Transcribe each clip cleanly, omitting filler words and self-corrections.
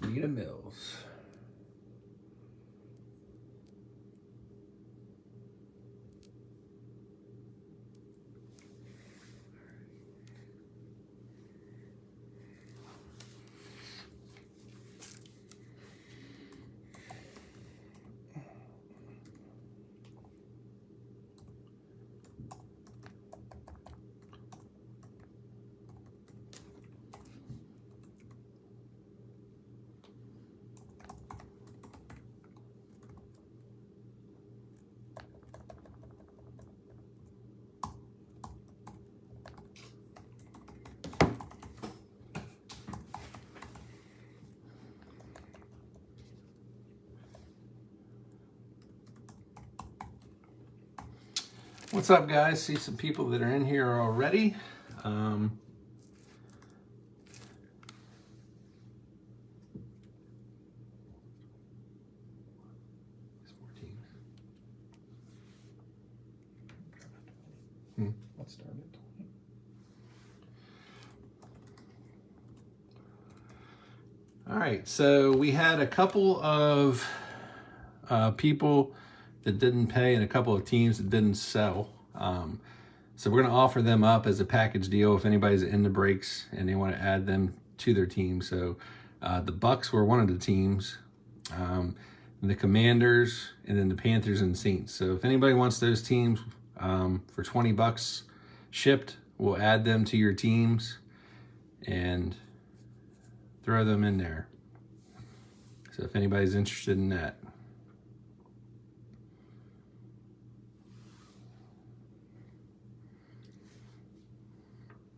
Rita Mills. What's up, guys? See some people that are in here already. Let's start at 20. All right, so we had a couple of people that didn't pay and a couple of teams that didn't sell. So we're going to offer them up as a package deal if anybody's in the breaks and they want to add them to their team. So the Bucks were one of the teams, the Commanders, and then the Panthers and Saints. So if anybody wants those teams for $20 shipped, we'll add them to your teams and throw them in there. So if anybody's interested in that.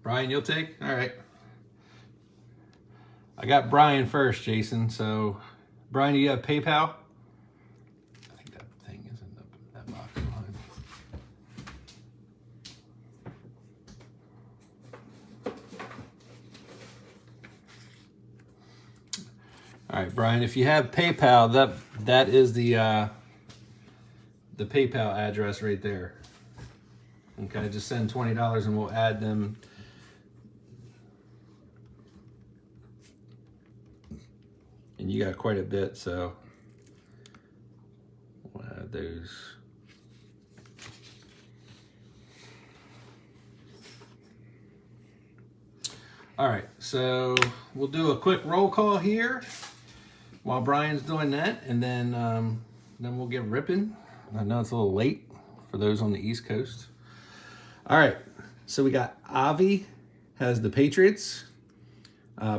Brian, you'll take? All right. I got Brian first, Jason. So, Brian, do you have PayPal? I think that thing is in that box behind. All right, Brian, if you have PayPal, that is the PayPal address right there. Okay, just send $20 and we'll add them. And you got quite a bit, so we'll add those. All right, so we'll do a quick roll call here while Brian's doing that, and then we'll get ripping. I know it's a little late for those on the East Coast. All right, so we got Avi has the Patriots.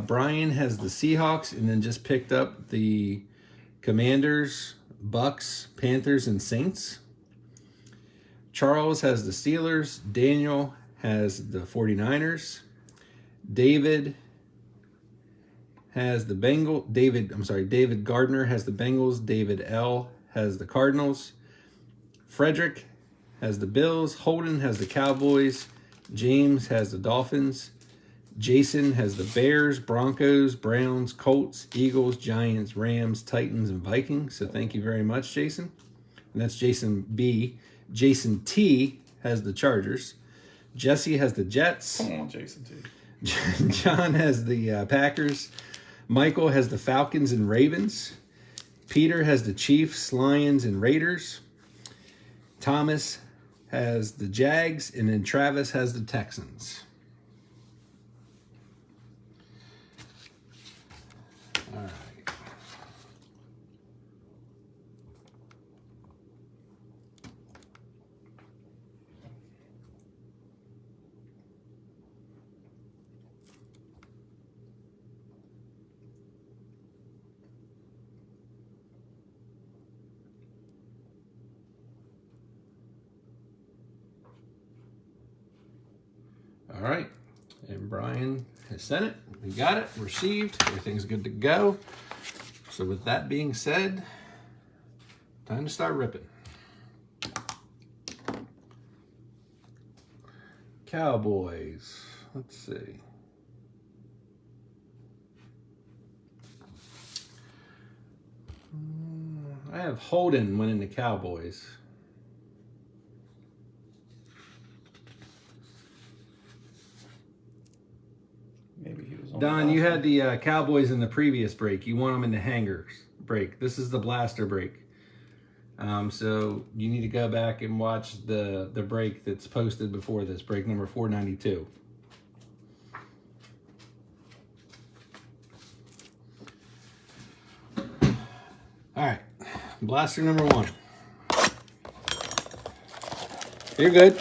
Brian has the Seahawks, and then just picked up the Commanders, Bucks, Panthers, and Saints. Charles has the Steelers. Daniel has the 49ers. David has the David Gardner has the Bengals. David L has the Cardinals. Frederick has the Bills. Holden has the Cowboys. James has the Dolphins. Jason has the Bears, Broncos, Browns, Colts, Eagles, Giants, Rams, Titans, and Vikings. So thank you very much, Jason. And that's Jason B. Jason T has the Chargers. Jesse has the Jets. Come on, Jason T. John has the Packers. Michael has the Falcons and Ravens. Peter has the Chiefs, Lions, and Raiders. Thomas has the Jags. And then Travis has the Texans. All right. All right. And Brian has sent it. We got it. Received. Everything's good to go. So with that being said, time to start ripping. Cowboys. Let's see. I have Holden winning the Cowboys. Maybe he was on Don, you had the Cowboys in the previous break. You want them in the hangers break. This is the blaster break. So you need to go back and watch the break that's posted before this, break number 492. All right, blaster number 1. You're good.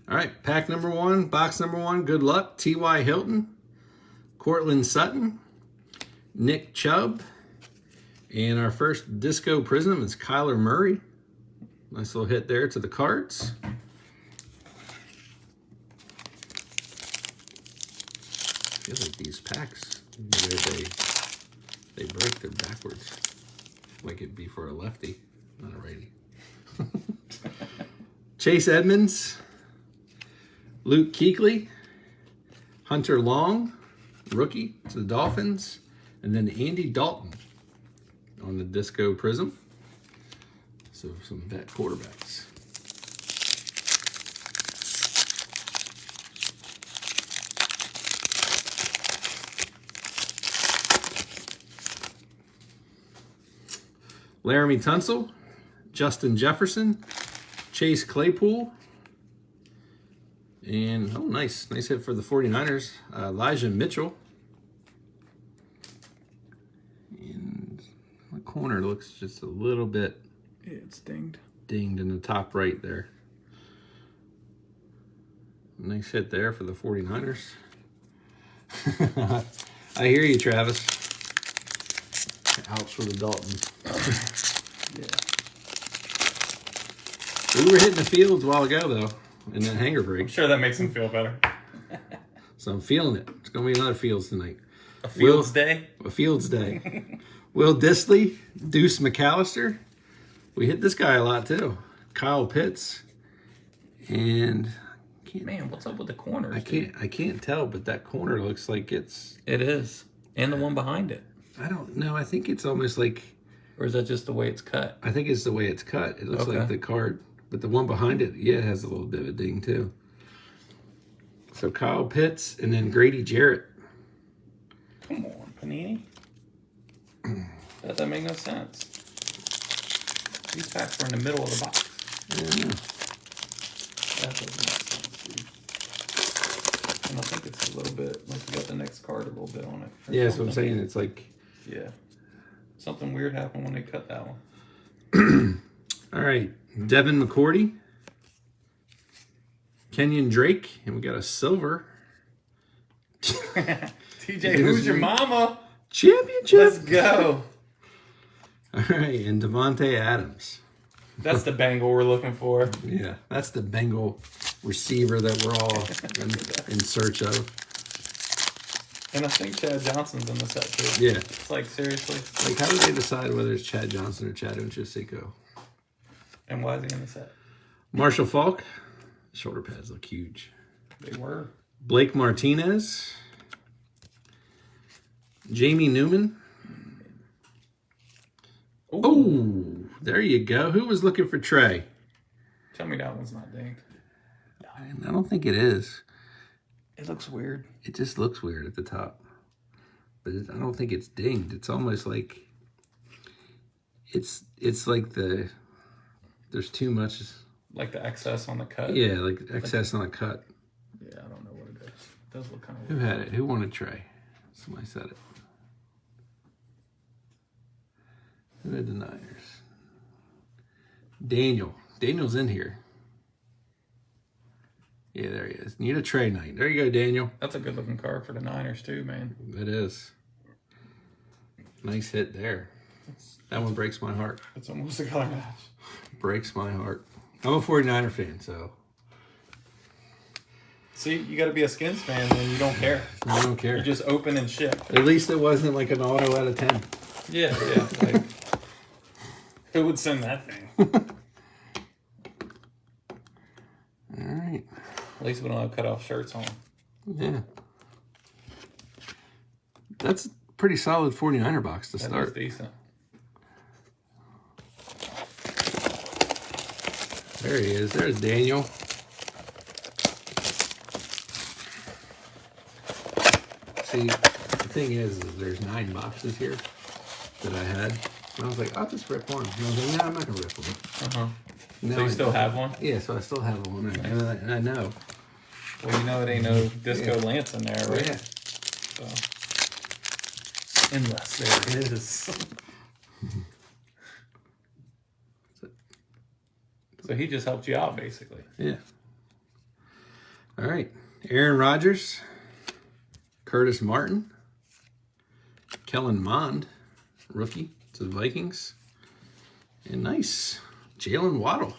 All right, pack number 1, box number 1, good luck. T.Y. Hilton, Cortland Sutton, Nick Chubb, and our first disco Prizm is Kyler Murray. Nice little hit there to the cards. I feel like these packs, they break, they're backwards. Like it'd be for a lefty, not a righty. Chase Edmonds, Luke Kuechly, Hunter Long, rookie to the Dolphins, and then Andy Dalton on the disco Prizm. So some vet quarterbacks. Laramie Tunsil, Justin Jefferson, Chase Claypool, and, oh, nice hit for the 49ers, Elijah Mitchell. And the corner looks just a little bit... Yeah, it's dinged. Dinged in the top right there. Nice hit there for the 49ers. I hear you, Travis. Ouch for the Daltons. Yeah. We were hitting the fields a while ago, though, in that hanger break. I'm sure that makes him feel better. So I'm feeling it. It's going to be another Fields tonight. A Fields day? A Fields day. Will Dissly, Deuce McAllister. We hit this guy a lot, too. Kyle Pitts. And... Man, what's up with the corners? I can't tell, but that corner looks like it's... It is. And the one behind it. I don't know. I think it's almost like... Or is that just the way it's cut? I think it's the way it's cut. It looks like the card, but the one behind it, yeah, it has a little bit of a ding too. So Kyle Pitts and then Grady Jarrett. Come on, Panini. That doesn't make no sense. These packs were in the middle of the box. Yeah. That doesn't make sense, dude. And I think it's a little bit, like you got the next card a little bit on it. Yeah, that's what I'm saying. It's like... Yeah. Something weird happened when they cut that one. All right. Devin McCourty. Kenyon Drake. And we got a silver. TJ, who's your mama? Championship. Let's go. All right. And Devontae Adams. That's the Bengal we're looking for. Yeah. That's the Bengal receiver that we're all in search of. And I think Chad Johnson's in the set too. Yeah. It's like, seriously. Like, how do they decide whether it's Chad Johnson or Chad Uchisico? And why is he in the set? Marshall Faulk. Shoulder pads look huge. They were. Blake Martinez. Jamie Newman. Oh, there you go. Who was looking for Trey? Tell me that one's not dinged. I don't think it is. It looks weird. It just looks weird at the top. But I don't think it's dinged. It's almost like... It's like there's too much... Like the excess on the cut? Yeah, like excess on the cut. Yeah, I don't know what it is. It does look kind of Who weird. had it? Who wanted Trey? Somebody said it. Who had the Niners? Daniel. Daniel's in here. Yeah, there he is. Need a Trey night. There you go, Daniel. That's a good looking card for the Niners too, man. It is. Nice hit there. That one breaks my heart. It's almost a color match. Breaks my heart. I'm a 49er fan, so. See, you got to be a Skins fan, then you don't care. I don't care. You just open and ship. At least it wasn't like an auto out of 10. Yeah. Like, who would send that thing? All right. At least we don't have cut off shirts on. Yeah. That's a pretty solid 49er box to start. That is decent. There he is. There's Daniel. See, the thing is there's 9 boxes here that I had. And I was like, I'll just rip one. And I was like, no, I'm not going to rip one. So you still have one? Yeah, so I still have one. And I know. Well, you know it ain't no Disco Lance in there, right? Yeah. So. Unless there is. So he just helped you out, basically. Yeah. All right. Aaron Rodgers, Curtis Martin, Kellen Mond, rookie to the Vikings. And nice. Jalen Waddle.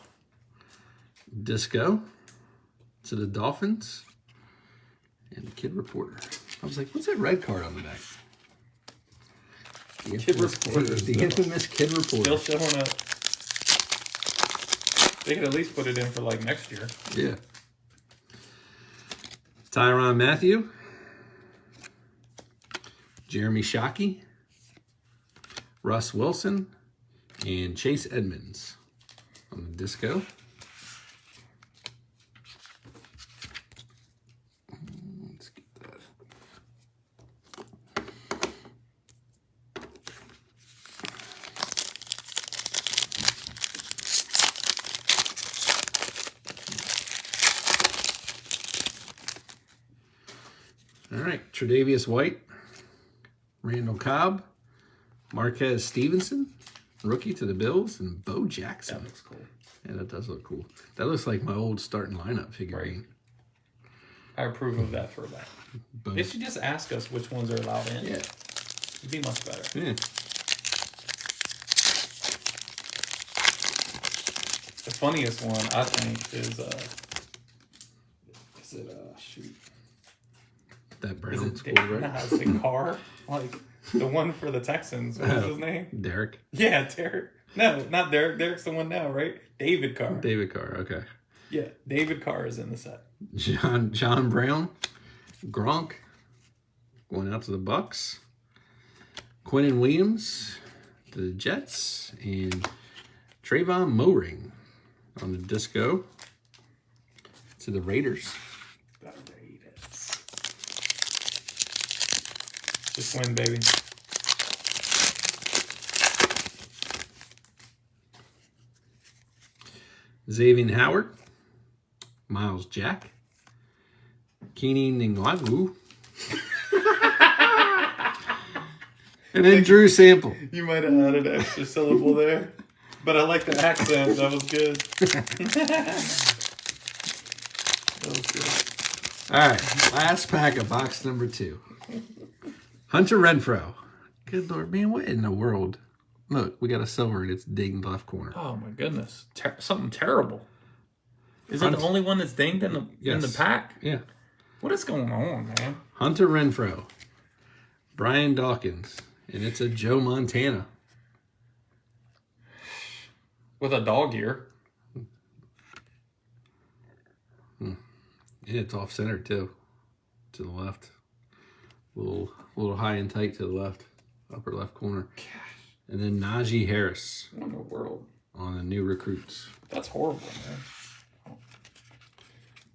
Disco to the Dolphins. And the Kid Reporter. I was like, what's that red card on the back? The Kid Reporter. The infamous Kid Reporter. Still showing up. They could at least put it in for like next year. Yeah. Tyrann Mathieu. Jeremy Shockey. Russ Wilson. And Chase Edmonds on the Disco. Let's get that. All right, Tre'Davious White, Randall Cobb, Marquez Stevenson, rookie to the Bills, and Bo Jackson. That looks cool. Yeah, that does look cool. That looks like my old starting lineup figurine. I approve of that throwback. But, They should just ask us which ones are allowed in. yeah, It'd be much better. yeah. The funniest one, I think, is shoot. That Is Brown it school, Nah, right? is it Carr? Like, the one for the Texans. What was his name? Derek. Yeah, Derek. No, not Derek. Derek's the one now, right? David Carr. David Carr, okay. Yeah, David Carr is in the set. John Brown, Gronk, going out to the Bucks. Quinnen Williams to the Jets, and Trayvon Moring on the Disco to the Raiders. The Raiders. Just win, baby. Xavier Howard, Miles Jack, Keenan Ngwagu, and then Drew Sample. You might have added an extra syllable there, but I like the accent. That was good. That was good. All right, last pack of box number 2. Hunter Renfrow. Good Lord, man, what in the world? Look, we got a silver and it's dinged left corner. Oh my goodness, something terrible. Is it the only one that's dinged in the pack? Yeah. What is going on, man? Hunter Renfrow, Brian Dawkins, and it's a Joe Montana. With a dog ear. And it's off center too, to the left. A little high and tight to the left, upper left corner. Gosh. And then Najee Harris What in the world? on the new recruits. That's horrible, man.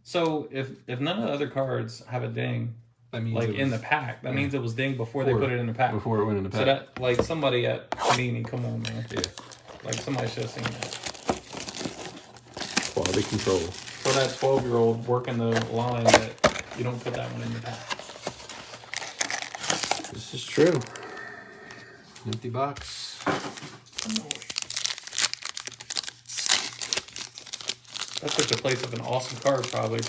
So if none of the other cards have a ding, That means like it in was- the pack, that means it was dinged before they put it in the pack. Before it went in the pack. So that, like, somebody at Panini, come on, man. Yeah. Like, somebody should have seen that. Quality control. For that 12-year-old working the line that you don't put that one in the pack. This is true. Empty box. That took the place of an awesome card, probably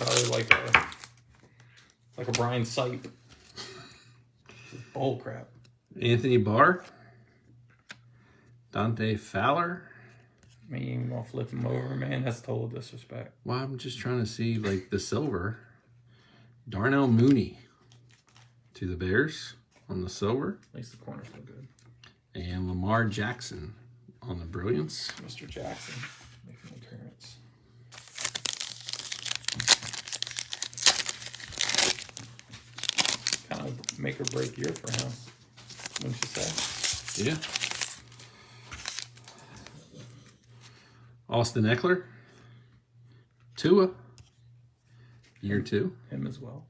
like a Brian Sipe. Bull crap. Anthony Barr. Dante Fowler. I mean, you gonna flip him over, man? That's total disrespect. Well, I'm just trying to see like the silver. Darnell Mooney to the Bears on the silver. At least the corners look good. And Lamar Jackson on the brilliance. Mr. Jackson making an appearance. Kind of make or break year for him, wouldn't you say? Yeah. Austin Eckler. Tua. Year 2. Him as well.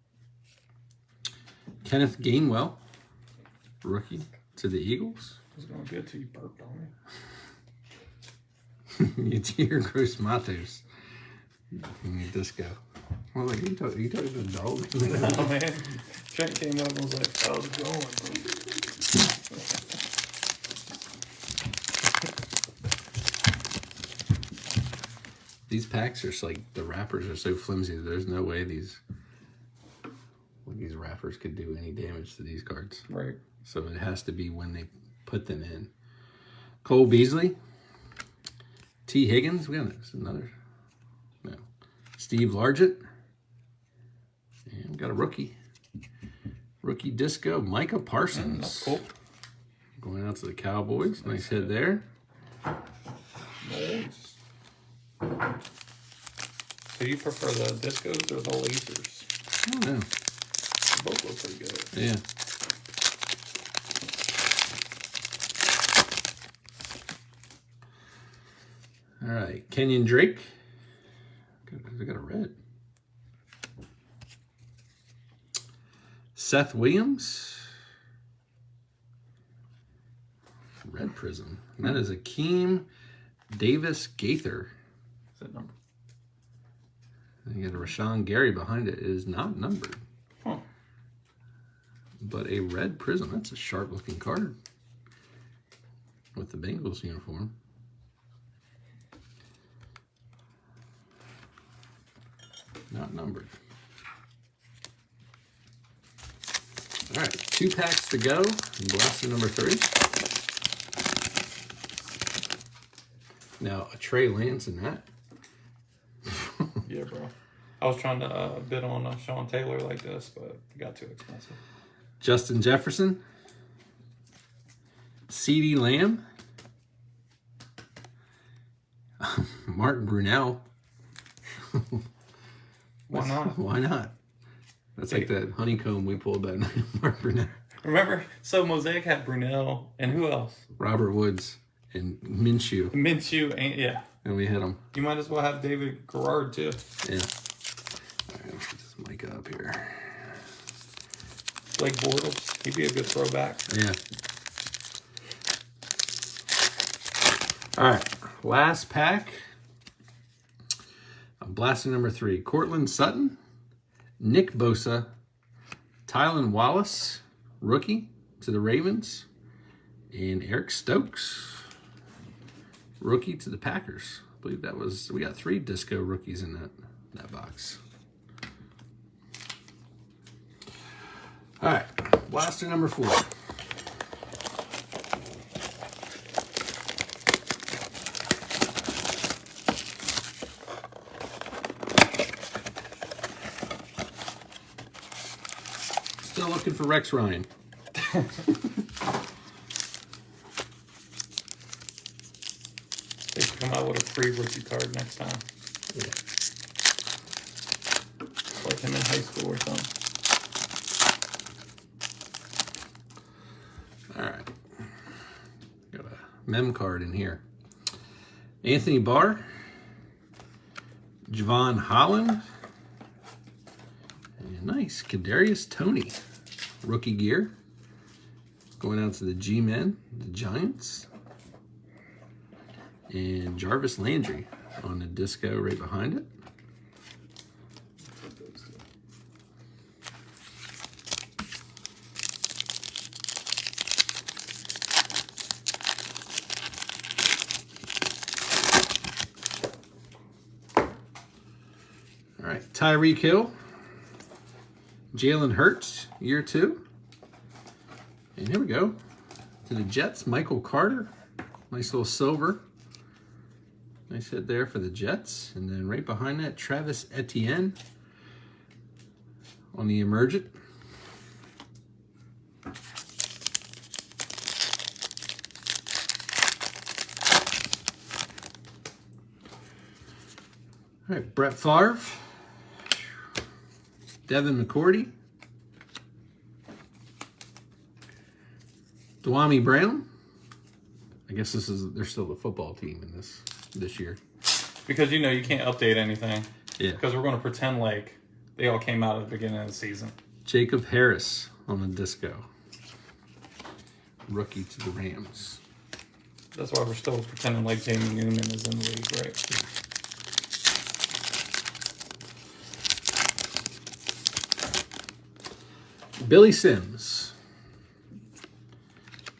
Kenneth Gainwell. Rookie to the Eagles. It was going good till you burped on me. Yatir Gross Matos. Disco. Well, like, you talking to the dog? Oh, man. Trent came up and was like, how's it going, bro? These packs are just like, the wrappers are so flimsy that there's no way these wrappers could do any damage to these cards. Right. So it has to be when they put them in. Cole Beasley. T. Higgins. We got another. No. Steve Largett. And we got a rookie. Rookie disco. Micah Parsons. That's cool. Going out to the Cowboys. Nice hit there. Nice. So you prefer the discos or the lasers? I don't know. They both look pretty good. Yeah. All right. Kenyon Drake. They got a red. Seth Williams. Red Prizm. And that is Akeem Davis Gaither. Is that number? And you got a Rashawn Gary behind it. It is not numbered. Huh. But a red Prizm. That's a sharp looking card. With the Bengals uniform. Not numbered. All right, 2 packs to go. Blaster number 3. Now, a Trey Lance in that. Yeah, bro. I was trying to bid on Sean Taylor like this, but it got too expensive. Justin Jefferson. CeeDee Lamb. Martin Brunell. Why not? Why not? That's like that honeycomb we pulled that night. Mark Brunell. Remember, so Mosaic had Brunell and who else? Robert Woods and Minshew. Minshew, and yeah. And we hit them. You might as well have David Garrard too. Yeah. All right, let's get this mic up here. Blake Bortles, he'd be a good throwback. Yeah. All right, last pack. Blaster number 3. Cortland Sutton, Nick Bosa, Tylan Wallace, rookie to the Ravens, and Eric Stokes, rookie to the Packers. I believe that was, we got 3 disco rookies in that box. All right, blaster number 4. Still looking for Rex Ryan. They should come out with a free rookie card next time. Yeah. Like him in high school or something. All right. Got a mem card in here. Anthony Barr. Javon Holland. And nice. Kadarius Toney. Rookie gear. Going out to the G-Men, the Giants. And Jarvis Landry on the disco right behind it. All right, Tyreek Hill, Jalen Hurts, year 2. And here we go. To the Jets, Michael Carter. Nice little silver. Nice hit there for the Jets. And then right behind that, Travis Etienne. on the Emergent. All right, Brett Favre, Devin McCourty, Dwami Brown. I guess they're still the football team in this year. Because you can't update anything. Yeah. Because we're going to pretend like they all came out at the beginning of the season. Jacob Harris on the disco. Rookie to the Rams. That's why we're still pretending like Jamie Newman is in the league, right? Billy Sims.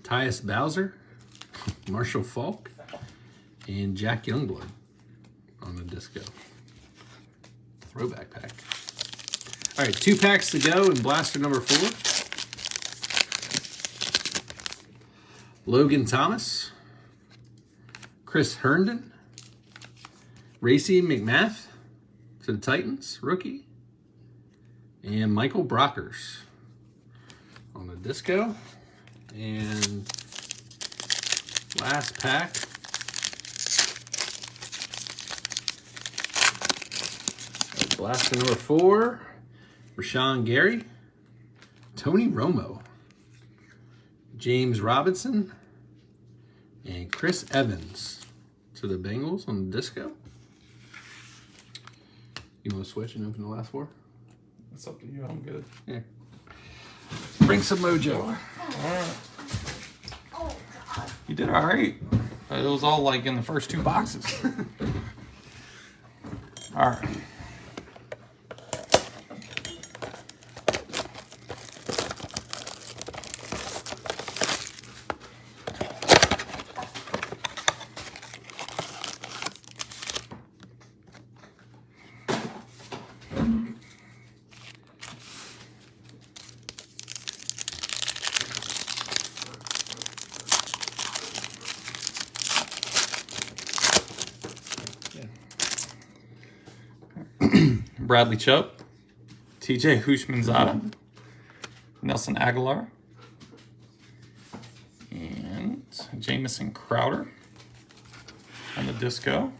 Tyus Bowser. Marshall Falk. And Jack Youngblood on the disco. Throwback pack. All right, 2 packs to go in blaster number 4. Logan Thomas. Chris Herndon. Racy McMath to the Titans, rookie. And Michael Brockers on the disco. And last pack. Blaster number 4. Rashawn Gary. Tony Romo. James Robinson. And Chris Evans to the Bengals on the disco. You want to switch and open the last 4? It's up to you. I'm good. Yeah. Bring some mojo. All right. You did all right. It was all like in the first 2 boxes. All right. Bradley Chubb, TJ Hushmanzada, Nelson Aguilar, and Jamison Crowder on the disco.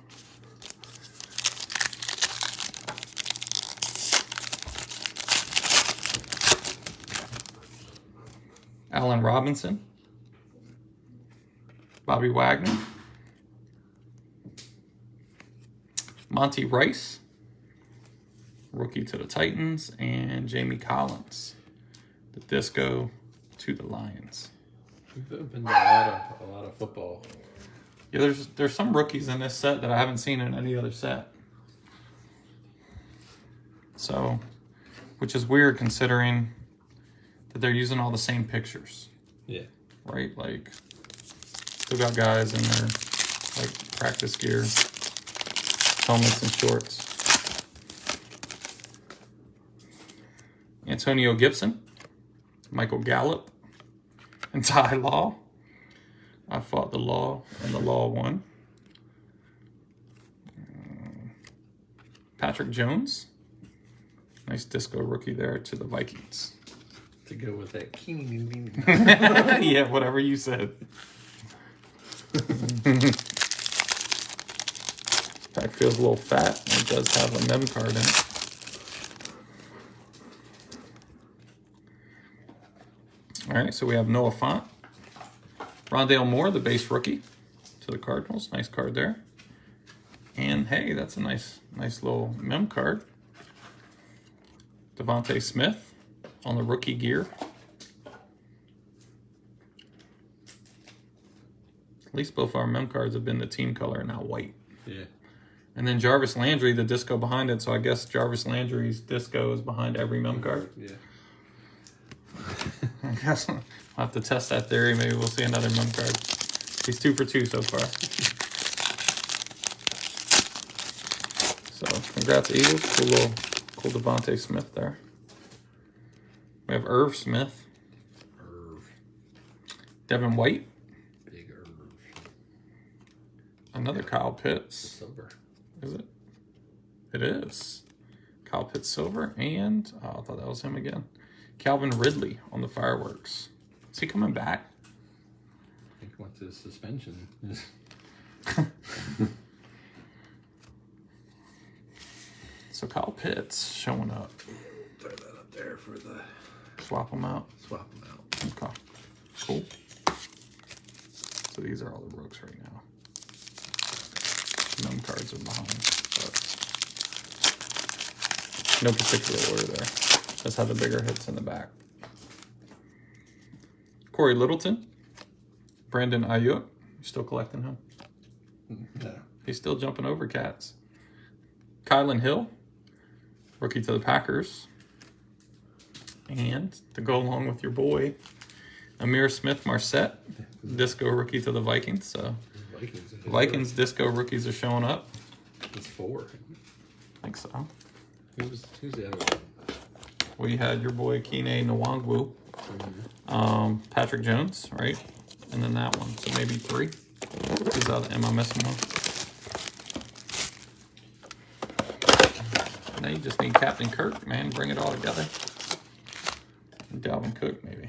Allen Robinson, Bobby Wagner, Monty Rice, rookie to the Titans, and Jamie Collins, the disco to the Lions. We've opened a lot of football. Yeah, there's some rookies in this set that I haven't seen in any other set. So, which is weird considering that they're using all the same pictures. Yeah. Right? Like, still got guys in their like practice gear, helmets and shorts. Antonio Gibson, Michael Gallup, and Ty Law. I fought the law, and the law won. Patrick Jones. Nice disco rookie there to the Vikings. To go with that. Yeah, whatever you said. Pack feels a little fat. It does have a mem card in it. All right, so we have Noah Fant. Rondale Moore, the base rookie to the Cardinals. Nice card there. And hey, that's a nice little mem card. Devontae Smith on the rookie gear. At least both our mem cards have been the team color, now white. Yeah. And then Jarvis Landry, the disco behind it. So I guess Jarvis Landry's disco is behind every mem card. Yeah. I guess I'll have to test that theory. Maybe we'll see another mem card. He's 2 for 2 so far. So congrats, Eagles. Cool Devontae Smith there. We have Irv Smith. Devin White. Big Irv. Another Kyle Pitts. Silver. Is it? It is. Kyle Pitts silver, and I thought that was him again. Calvin Ridley on the fireworks. Is he coming back? I think what's his suspension? So Kyle Pitts showing up. Throw that up there for the Swap them out. swap them out. Okay. Cool. So these are all the rooks right now. None cards are behind, but no particular order there. Just had the bigger hits in the back. Corey Littleton, Brandon Ayuk. You still collecting him? No. He's still jumping over cats. Kylan Hill, rookie to the Packers. And to go along with your boy, Amir Smith-Marset, disco rookie to the Vikings. So Vikings disco rookies are showing up. It's 4. I think so. Who's the other one? We had your boy Kene Nwangwu, Patrick Jones, right? And then that one. So maybe 3. Am I missing one? Now you just need Captain Kirk, man. Bring it all together. And Dalvin Cook, maybe.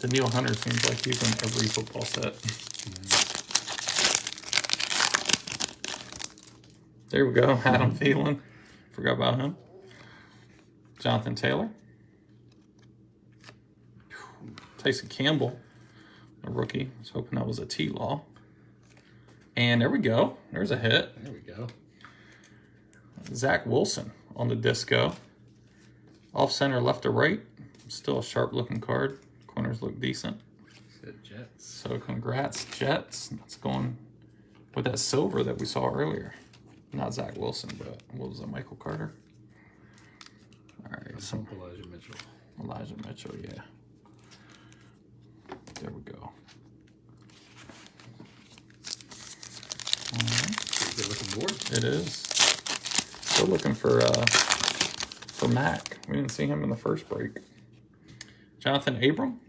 Daniil Hunter seems like he's in every football set. There we go. Adam Thielen. Forgot about him. Jonathan Taylor. Tyson Campbell, a rookie. I was hoping that was a T-Law. And there we go. There's a hit. There we go. Zach Wilson on the disco. Off center, left to right. Still a sharp looking card. Corners look decent. Good Jets. So congrats, Jets. That's going with that silver that we saw earlier. Not Zach Wilson, but what was it, Michael Carter? All right. Some Elijah Mitchell. Elijah Mitchell, yeah. There we go. All right. Good looking board. It is. Still looking for Mac. We didn't see him in the first break. Jonathan Abram.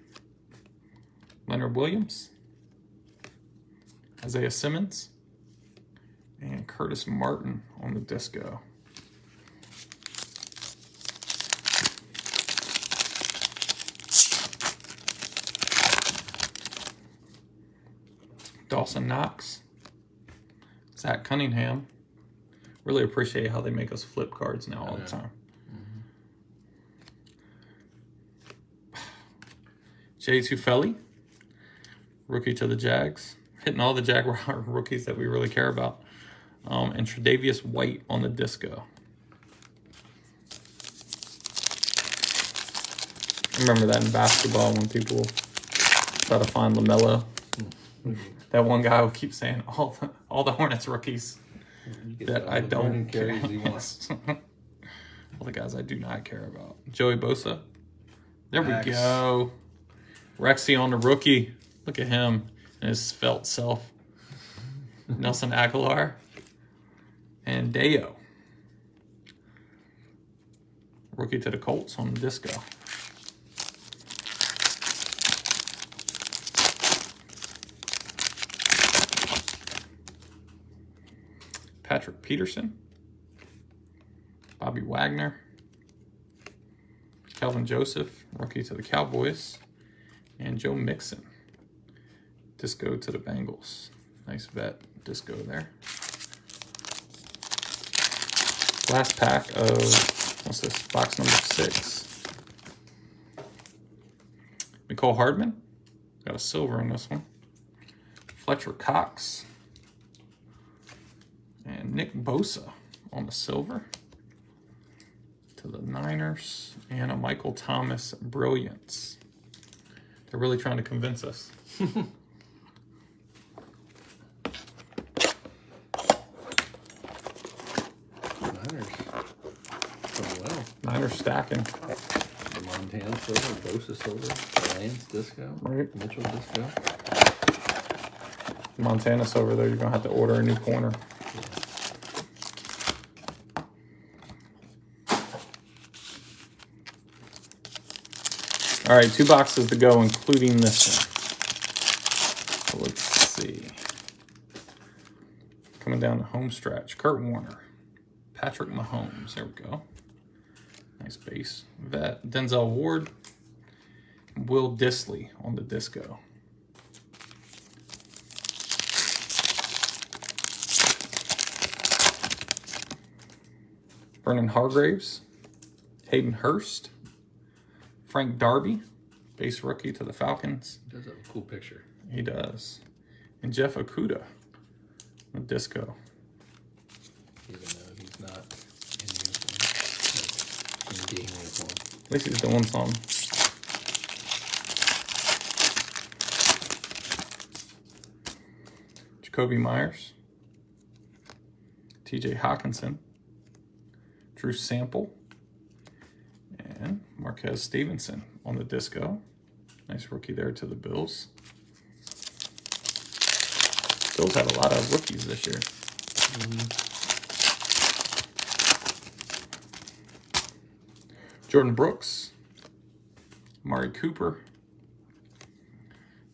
Leonard Williams. Isaiah Simmons. And Curtis Martin on the disco. Dawson Knox. Zach Cunningham. Really appreciate how they make us flip cards now all the time. Jay Tufeli, rookie to the Jags. Hitting all the Jaguar rookies that we really care about. And Tre'Davious White on the disco. Remember that in basketball when people try to find LaMelo. That one guy would keep saying all the Hornets rookies that I don't care about. All the guys I do not care about. Joey Bosa. There we go. Rexy on the rookie. Look at him and his svelte self. Nelson Aguilar. And Deo. Rookie to the Colts on the disco. Patrick Peterson. Bobby Wagner. Kelvin Joseph, rookie to the Cowboys. And Joe Mixon. Disco to the Bengals. Nice vet disco there. Last pack of, what's this, box number 6. Nicole Hardman. Got a silver in this one. Fletcher Cox. And Nick Bosa on the silver. To the Niners. And a Michael Thomas Brilliance. They're really trying to convince us. Niners stacking. The Montana silver, Bosa silver, Lance disco, right. Mitchell disco. Montana's over there. You're going to have to order a new corner. All right, 2 boxes to go, including this one. So let's see. Coming Going down the home stretch. Kurt Warner. Patrick Mahomes. There we go. Nice base. Vet. Denzel Ward. Will Disley on the disco. Vernon Hargraves. Hayden Hurst. Frank Darby. Base rookie to the Falcons. He does have a cool picture. He does. And Jeff Okuda. On the disco. Even though he's not in uniform. In game uniform. At least he's doing something. Jacoby Myers. TJ Hawkinson. Drew Sample. And Marquez Stevenson on the disco. Nice rookie there to the Bills. Bills had a lot of rookies this year. Jordan Brooks. Amari Cooper.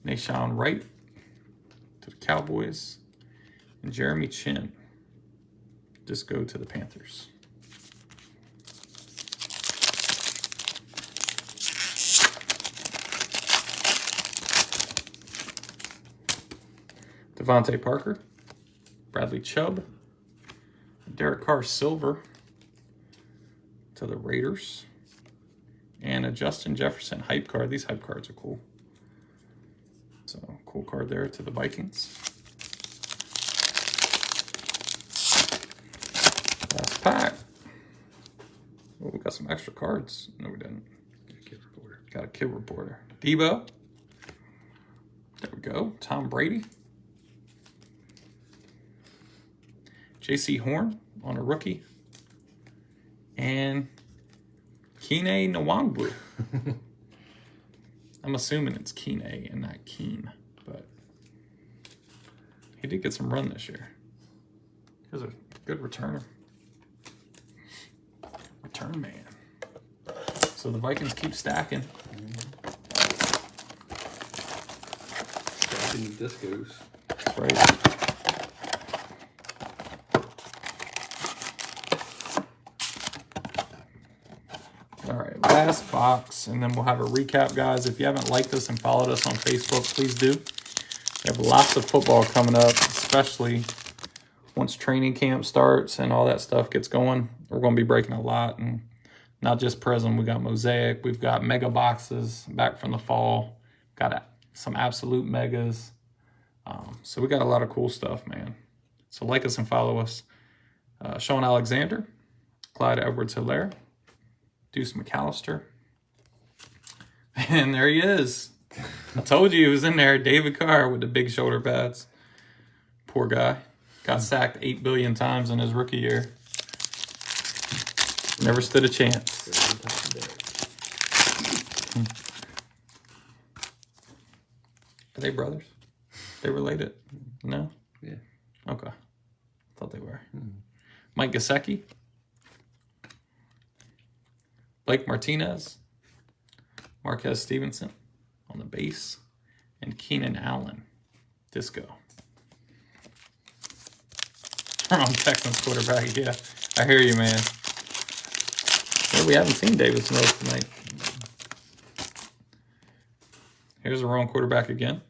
Nashawn Wright to the Cowboys. And Jeremy Chin. Disco to the Panthers. Devontae Parker, Bradley Chubb, Derek Carr Silver to the Raiders, and a Justin Jefferson hype card. These hype cards are cool. So, cool card there to the Vikings. Last pack. Oh, we got some extra cards. No, we didn't. Got a kid reporter. Debo. There we go. Tom Brady. J.C. Horn on a rookie. And Kene Nwangwu. I'm assuming it's Kene and not Keen, but he did get some run this year. He was a good returner. Return man. So the Vikings keep stacking. Stacking the discos. That's right. All right, last box, and then we'll have a recap, guys. If you haven't liked us and followed us on Facebook, please do. We have lots of football coming up, especially once training camp starts and all that stuff gets going. We're going to be breaking a lot, and not just Prizm. We got Mosaic. We've got mega boxes back from the fall. Got some absolute megas. So we got a lot of cool stuff, man. So like us and follow us. Sean Alexander, Clyde Edwards-Helaire, Deuce McAllister. And there he is. I told you he was in there. David Carr with the big shoulder pads. Poor guy. Got sacked 8 billion times in his rookie year. Never stood a chance. Are they brothers? They related? No? Yeah. Okay. Thought they were. Mike Gesicki. Blake Martinez. Marquez Stevenson on the base. And Keenan Allen. Disco. From Texans quarterback. Yeah, I hear you, man. Well, we haven't seen Davis Mills tonight. Here's the wrong quarterback again.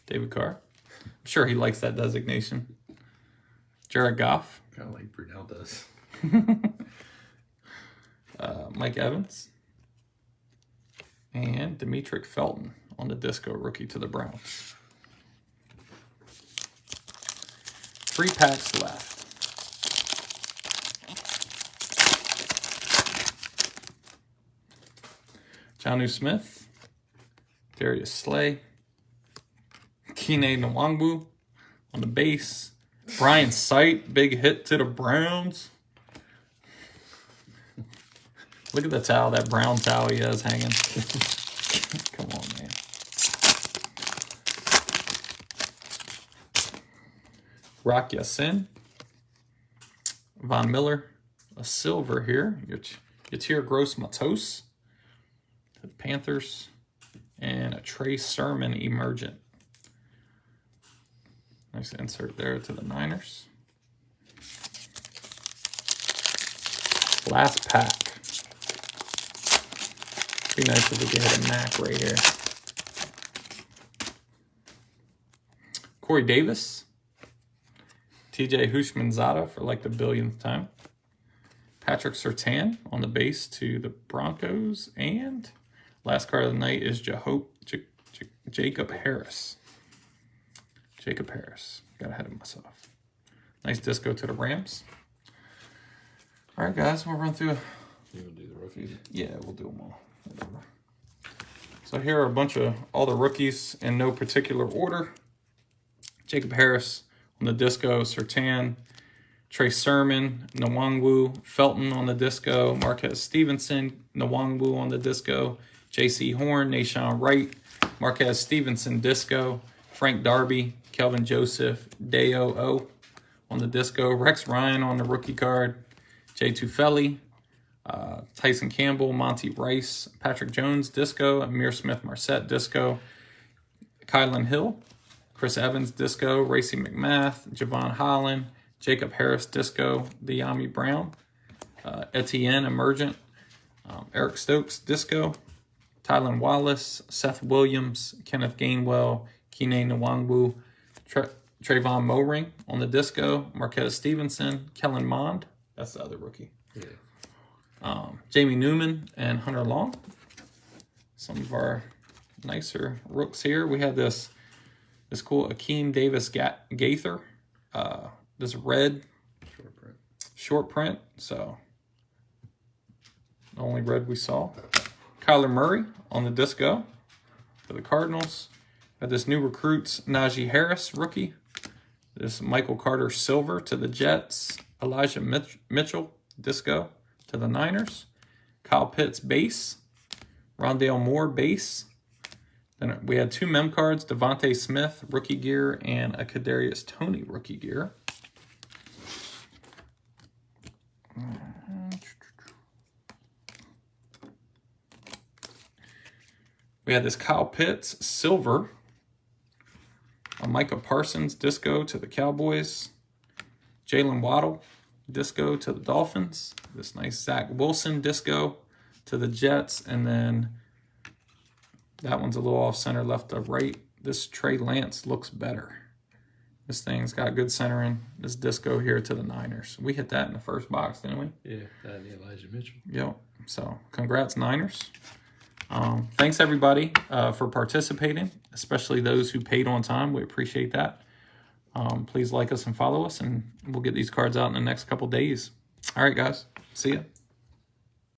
David Carr. I'm sure he likes that designation. Jared Goff. Kind of like Brunel does. Mike Evans. And Demetric Felton on the disco, rookie to the Browns. 3 packs left. Jonnu Smith. Darius Slay. Kene Nwangwu on the base. Brian Sight, big hit to the Browns. Look at the towel, that brown towel he has hanging. Come on, man. Rock Ya-Sin. Von Miller. A silver here. Yatir Gross-Matos. The Panthers. And a Trey Sermon Emergent. Nice insert there to the Niners. Last pack. Be nice if we could hit a Mac right here. Corey Davis. TJ Hushmanzada for like the billionth time. Patrick Surtain on the base to the Broncos. And last card of the night is Jacob Harris. Jacob Harris. Got ahead of myself. Nice disco to the Rams. All right, guys. We'll run through. You want to do the rookies? Yeah, we'll do them all. Whatever. So here are a bunch of all the rookies in no particular order. Jacob Harris on the disco. Surtain. Trey Sermon, Nwangwu, Felton on the disco, Marquez Stevenson, Nwangwu on the disco, J.C. Horn, Nashawn Wright, Marquez Stevenson disco, Frank Darby, Kelvin Joseph, Deo O on the disco, Rex Ryan on the rookie card, Jay Tufeli, Tyson Campbell, Monty Rice, Patrick Jones disco, Amir Smith-Marset disco, Kylan Hill, Chris Evans disco, Racy McMath, Javon Holland, Jacob Harris disco, De'Ami Brown, Etienne Emergent, Eric Stokes disco, Tylan Wallace, Seth Williams, Kenneth Gainwell, Kene Nwangwu, Trayvon Moring on the disco, Marquez Stevenson, Kellen Mond, that's the other rookie. Yeah. Jamie Newman and Hunter Long. Some of our nicer rooks here. We have this cool Akeem Davis Gaither. This red short print, so the only red we saw. Kyler Murray on the disco for the Cardinals. Got this new recruits, Najee Harris, rookie. This Michael Carter silver to the Jets. Elijah Mitchell, disco to the Niners. Kyle Pitts base. Rondale Moore base. Then we had two mem cards, Devontae Smith rookie gear and a Kadarius Toney rookie gear. We had this Kyle Pitts silver, a Micah Parsons disco to the Cowboys, Jalen Waddle disco to the Dolphins, this nice Zach Wilson disco to the Jets, and then that one's a little off center left to right. This Trey Lance looks better. This thing's got good centering. This disco here to the Niners. We hit that in the first box, didn't we? Yeah, that and Elijah Mitchell. Yep. So congrats, Niners. Thanks, everybody, for participating, especially those who paid on time. We appreciate that. Please like us and follow us, and we'll get these cards out in the next couple days. All right, guys. See ya.